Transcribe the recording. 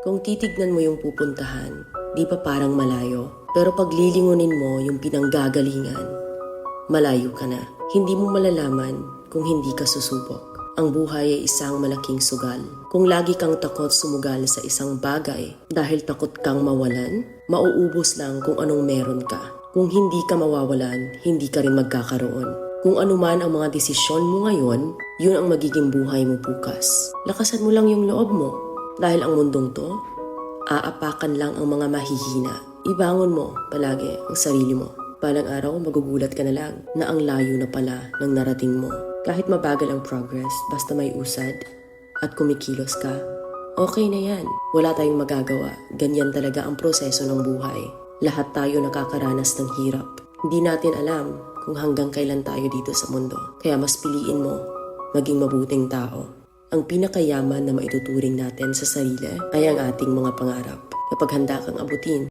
Kung titignan mo yung pupuntahan, di ba parang malayo? Pero pag lilingunin mo yung pinanggagalingan, malayo ka na. Hindi mo malalaman kung hindi ka susubok. Ang buhay ay isang malaking sugal. Kung lagi kang takot sumugal sa isang bagay dahil takot kang mawalan, mauubos lang kung anong meron ka. Kung hindi ka mawawalan, hindi ka rin magkakaroon. Kung ano man ang mga desisyon mo ngayon, yun ang magiging buhay mo bukas. Lakasan mo lang yung loob mo. Dahil ang mundong to, aapakan lang ang mga mahihina. Ibangon mo palagi ang sarili mo. Balang araw, magugulat ka na lang na ang layo na pala ng narating mo. Kahit mabagal ang progress, basta may usad at kumikilos ka, okay na yan. Wala tayong magagawa. Ganyan talaga ang proseso ng buhay. Lahat tayo nakakaranas ng hirap. Hindi natin alam kung hanggang kailan tayo dito sa mundo. Kaya mas piliin mo maging mabuting tao. Ang pinakayaman na maituturing natin sa sarili ay ang ating mga pangarap. Kapag handa kang abutin